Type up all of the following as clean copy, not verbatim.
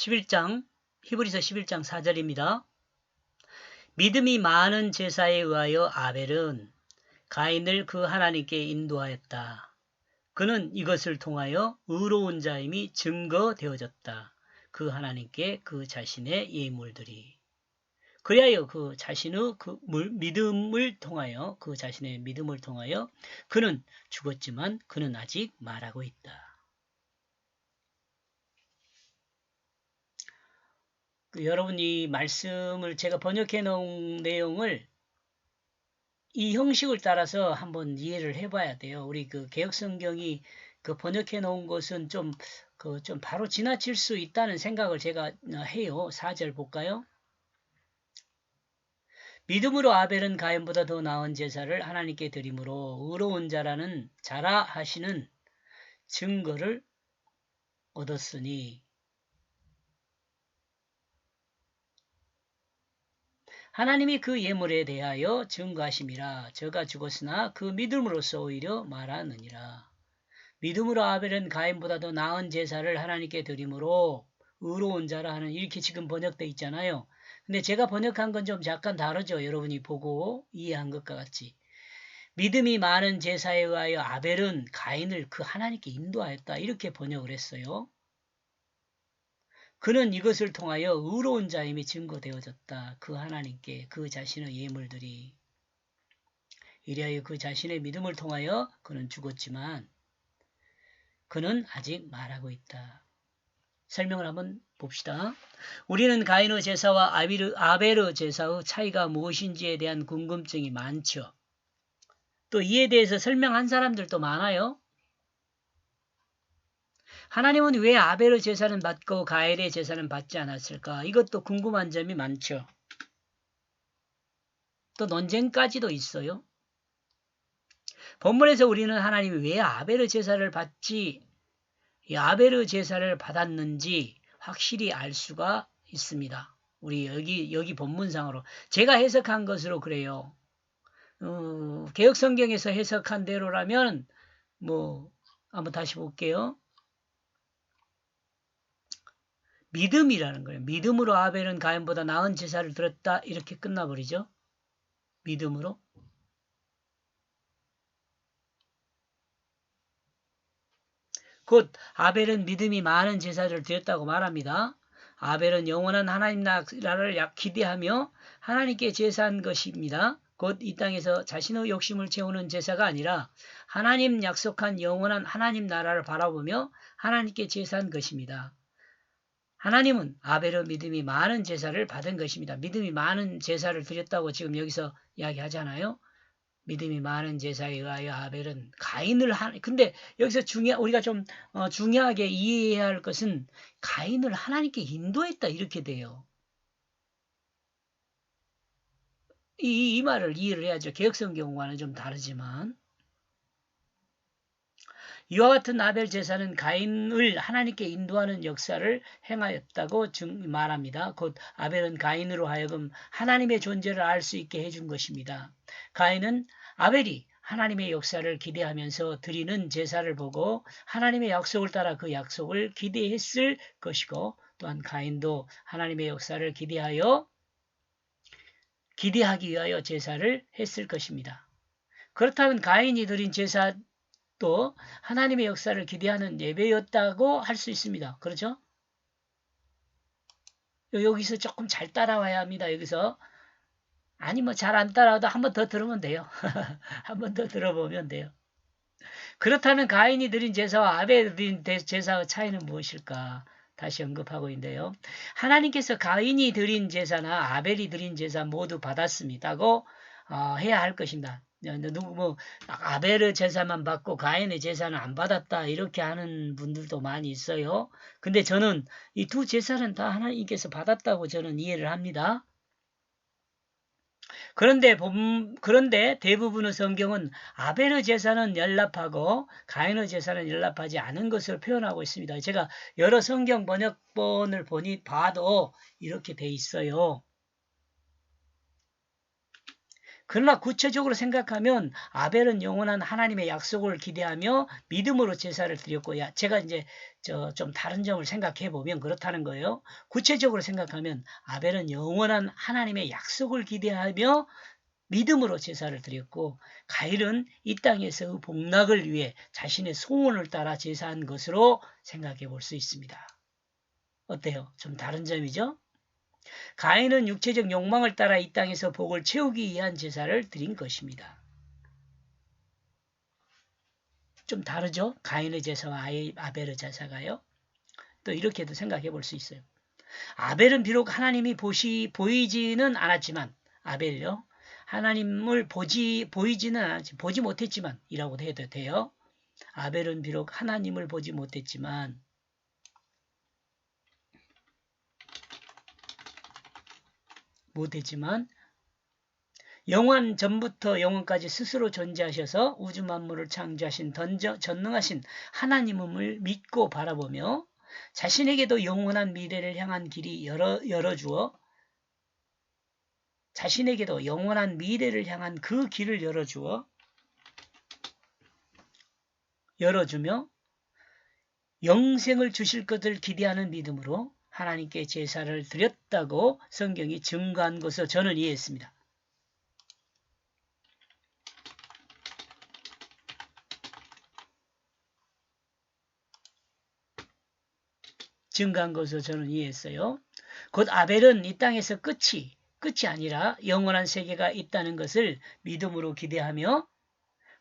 히브리서 11장 4절입니다. 믿음이 많은 제사에 의하여 아벨은 가인을 그 하나님께 인도하였다. 그는 이것을 통하여 의로운 자임이 증거되어졌다. 그 하나님께 그 자신의 예물들이. 그리하여 그 자신의 믿음을 통하여 그 자신의 믿음을 통하여 그는 죽었지만 그는 아직 말하고 있다. 여러분 이 말씀을 제가 번역해 놓은 내용을 이 형식을 따라서 한번 이해를 해봐야 돼요. 우리 그 개혁성경이 그 번역해 놓은 것은 좀 바로 지나칠 수 있다는 생각을 제가 해요. 4절 볼까요? 믿음으로 아벨은 가인보다 더 나은 제사를 하나님께 드림으로 의로운 자라 하시는 증거를 얻었으니 하나님이 그 예물에 대하여 증거하심이라. 저가 죽었으나 그 믿음으로써 오히려 말하느니라. 믿음으로 아벨은 가인보다 더 나은 제사를 하나님께 드림으로 의로운 자라 하는 이렇게 지금 번역되어 있잖아요. 근데 제가 번역한 건 좀 약간 다르죠. 여러분이 보고 이해한 것과 같이. 믿음이 많은 제사에 의하여 아벨은 가인을 그 하나님께 인도하였다. 이렇게 번역을 했어요. 그는 이것을 통하여 의로운 자임이 증거되어졌다. 그 하나님께 그 자신의 예물들이. 이리하여 그 자신의 믿음을 통하여 그는 죽었지만 그는 아직 말하고 있다. 설명을 한번 봅시다. 우리는 가인의 제사와 아벨의 제사의 차이가 무엇인지에 대한 궁금증이 많죠. 또 이에 대해서 설명한 사람들도 많아요. 하나님은 왜 아벨의 제사는 받고 가인의 제사는 받지 않았을까? 이것도 궁금한 점이 많죠. 또 논쟁까지도 있어요. 본문에서 우리는 하나님이 왜 아벨의 제사를 아벨의 제사를 받았는지 확실히 알 수가 있습니다. 우리 여기 본문상으로 제가 해석한 것으로 그래요. 개혁성경에서 해석한 대로라면 한번 다시 볼게요. 믿음이라는 거예요. 믿음으로 아벨은 가인보다 나은 제사를 드렸다. 이렇게 끝나버리죠. 믿음으로. 곧 아벨은 믿음이 많은 제사를 드렸다고 말합니다. 아벨은 영원한 하나님 나라를 기대하며 하나님께 제사한 것입니다. 곧 이 땅에서 자신의 욕심을 채우는 제사가 아니라 하나님 약속한 영원한 하나님 나라를 바라보며 하나님께 제사한 것입니다. 하나님은 아벨의 믿음이 많은 제사를 받은 것입니다. 믿음이 많은 제사를 드렸다고 지금 여기서 이야기하잖아요. 믿음이 많은 제사에 의하여 아벨은 가인을 근데 여기서 우리가 좀 중요하게 이해해야 할 것은 가인을 하나님께 인도했다 이렇게 돼요. 이 말을 이해를 해야죠. 개혁성경과는 좀 다르지만 이와 같은 아벨 제사는 가인을 하나님께 인도하는 역사를 행하였다고 말합니다. 곧 아벨은 가인으로 하여금 하나님의 존재를 알 수 있게 해준 것입니다. 가인은 아벨이 하나님의 역사를 기대하면서 드리는 제사를 보고 하나님의 약속을 따라 그 약속을 기대했을 것이고 또한 가인도 하나님의 역사를 기대하기 위하여 제사를 했을 것입니다. 그렇다면 가인이 드린 제사 또 하나님의 역사를 기대하는 예배였다고 할 수 있습니다. 그렇죠? 여기서 조금 잘 따라와야 합니다. 여기서 아니 잘 안 따라와도 한 번 더 들으면 돼요. 한 번 더 들어보면 돼요. 그렇다면 가인이 드린 제사와 아벨이 드린 제사의 차이는 무엇일까? 다시 언급하고 있는데요. 하나님께서 가인이 드린 제사나 아벨이 드린 제사 모두 받았습니다고 해야 할 것입니다. 아벨의 제사만 받고 가인의 제사는 안 받았다 이렇게 하는 분들도 많이 있어요. 근데 저는 이 두 제사는 다 하나님께서 받았다고 저는 이해를 합니다. 그런데 대부분의 성경은 아벨의 제사는 연락하고 가인의 제사는 연락하지 않은 것으로 표현하고 있습니다. 제가 여러 성경 번역본을 봐도 이렇게 돼 있어요. 그러나 구체적으로 생각하면 아벨은 영원한 하나님의 약속을 기대하며 믿음으로 제사를 드렸고, 제가 이제 좀 다른 점을 생각해 보면 그렇다는 거예요. 구체적으로 생각하면 아벨은 영원한 하나님의 약속을 기대하며 믿음으로 제사를 드렸고, 가일은 이 땅에서의 복락을 위해 자신의 소원을 따라 제사한 것으로 생각해 볼 수 있습니다. 어때요? 좀 다른 점이죠? 가인은 육체적 욕망을 따라 이 땅에서 복을 채우기 위한 제사를 드린 것입니다. 좀 다르죠? 가인의 제사와 아벨의 제사가요. 또 이렇게도 생각해 볼 수 있어요. 아벨은 비록 하나님이 보이지는 않았지만, 아벨요, 하나님을 보이지는 않았지, 보지 못했지만 이라고도 해도 돼요. 아벨은 비록 하나님을 보지 못했지만 영원 전부터 영원까지 스스로 존재하셔서 우주 만물을 창조하신 전능하신 하나님을 믿고 바라보며 자신에게도 영원한 미래를 향한 길이 열어주어 자신에게도 영원한 미래를 향한 그 길을 열어주며 영생을 주실 것을 기대하는 믿음으로 하나님께 제사를 드렸다고 성경이 증거한 것으로 저는 이해했습니다. 증거한 것으로 저는 이해했어요. 곧 아벨은 이 땅에서 끝이 아니라 영원한 세계가 있다는 것을 믿음으로 기대하며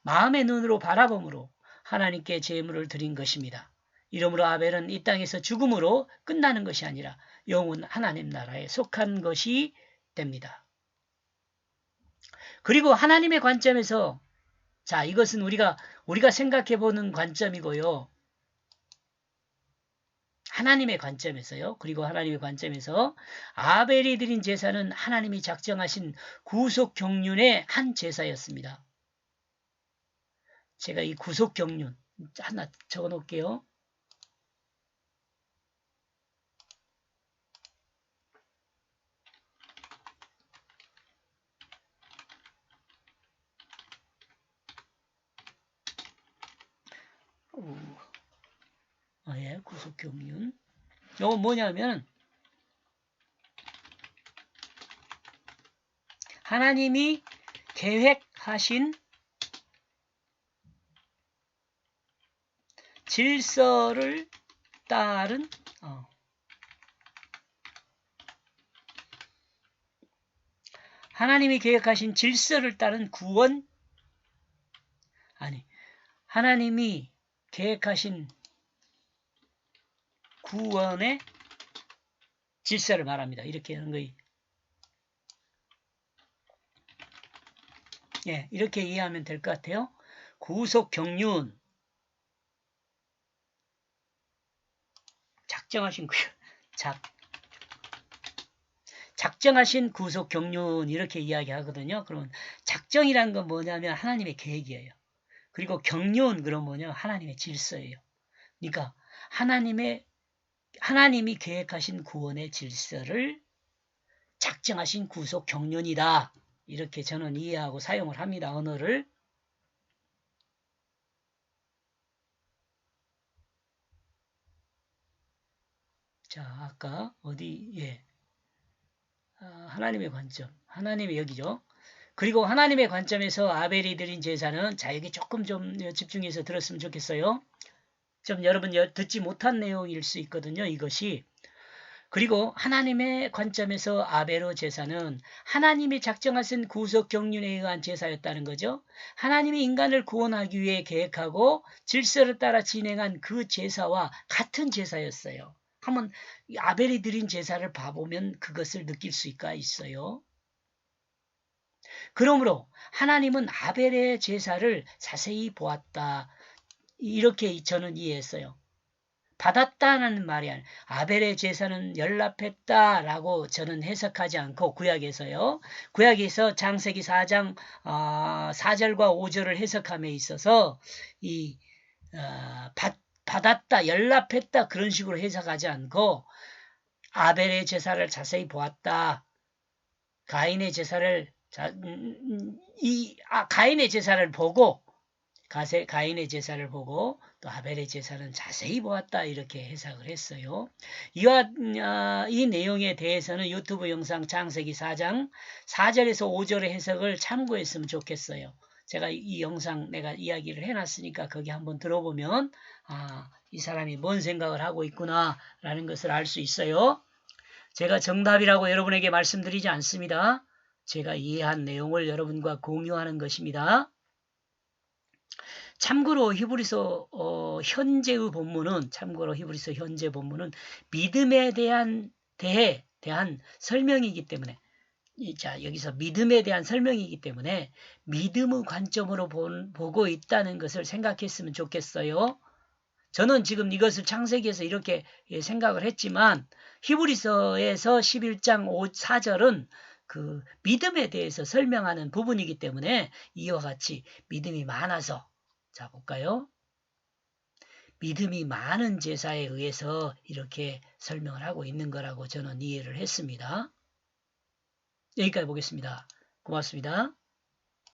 마음의 눈으로 바라봄으로 하나님께 제물을 드린 것입니다. 이러므로 아벨은 이 땅에서 죽음으로 끝나는 것이 아니라 영원 하나님 나라에 속한 것이 됩니다. 그리고 하나님의 관점에서, 자, 이것은 우리가 생각해 보는 관점이고요. 하나님의 관점에서요. 그리고 하나님의 관점에서 아벨이 드린 제사는 하나님이 작정하신 구속 경륜의 한 제사였습니다. 제가 이 구속 경륜 하나 적어 놓을게요. 예, 구속 경륜. 이건 뭐냐면 하나님이 계획하신 질서를 따른 하나님이 계획하신 질서를 따른 하나님이 계획하신 구원의 질서를 말합니다. 이렇게 하는 거예요. 예, 이렇게 이해하면 될 것 같아요. 구속 경륜, 작정하신 구속 경륜 이렇게 이야기하거든요. 그러면 작정이란 건 뭐냐면 하나님의 계획이에요. 그리고 경륜 그럼 뭐냐면 하나님의 질서예요. 그러니까 하나님이 계획하신 구원의 질서를 작정하신 구속 경륜이다. 이렇게 저는 이해하고 사용을 합니다. 언어를. 자, 아까 하나님의 관점. 하나님의 여기죠. 그리고 하나님의 관점에서 아벨이 드린 제사는, 자, 여기 조금 좀 집중해서 들었으면 좋겠어요. 좀 여러분 듣지 못한 내용일 수 있거든요. 이것이. 그리고 하나님의 관점에서 아벨의 제사는 하나님이 작정하신 구속 경륜에 의한 제사였다는 거죠. 하나님이 인간을 구원하기 위해 계획하고 질서를 따라 진행한 그 제사와 같은 제사였어요. 한번 아벨이 드린 제사를 봐보면 그것을 느낄 수가 있어요. 그러므로 하나님은 아벨의 제사를 자세히 보았다. 이렇게 저는 이해했어요. 받았다는 말이 아니라 아벨의 제사는 연락했다라고 저는 해석하지 않고 구약에서요. 구약에서 창세기 4장 4절과 5절을 해석함에 있어서 받았다, 연락했다 그런 식으로 해석하지 않고 아벨의 제사를 자세히 보았다. 가인의 제사를 자, 가인의 제사를 보고 가인의 제사를 보고 또 아벨의 제사는 자세히 보았다 이렇게 해석을 했어요. 이 내용에 대해서는 유튜브 영상 창세기 4장 4절에서 5절의 해석을 참고했으면 좋겠어요. 제가 이 영상 내가 이야기를 해놨으니까 거기 한번 들어보면 이 사람이 뭔 생각을 하고 있구나 라는 것을 알 수 있어요. 제가 정답이라고 여러분에게 말씀드리지 않습니다. 제가 이해한 내용을 여러분과 공유하는 것입니다. 참고로 히브리서 현재 본문은 믿음에 대한 설명이기 때문에 자, 여기서 믿음에 대한 설명이기 때문에 믿음의 관점으로 보고 있다는 것을 생각했으면 좋겠어요. 저는 지금 이것을 창세기에서 이렇게 생각을 했지만 히브리서에서 11장 4절은 그 믿음에 대해서 설명하는 부분이기 때문에 이와 같이 믿음이 많아서 자 볼까요? 믿음이 많은 제사에 의해서 이렇게 설명을 하고 있는 거라고 저는 이해를 했습니다. 여기까지 보겠습니다. 고맙습니다.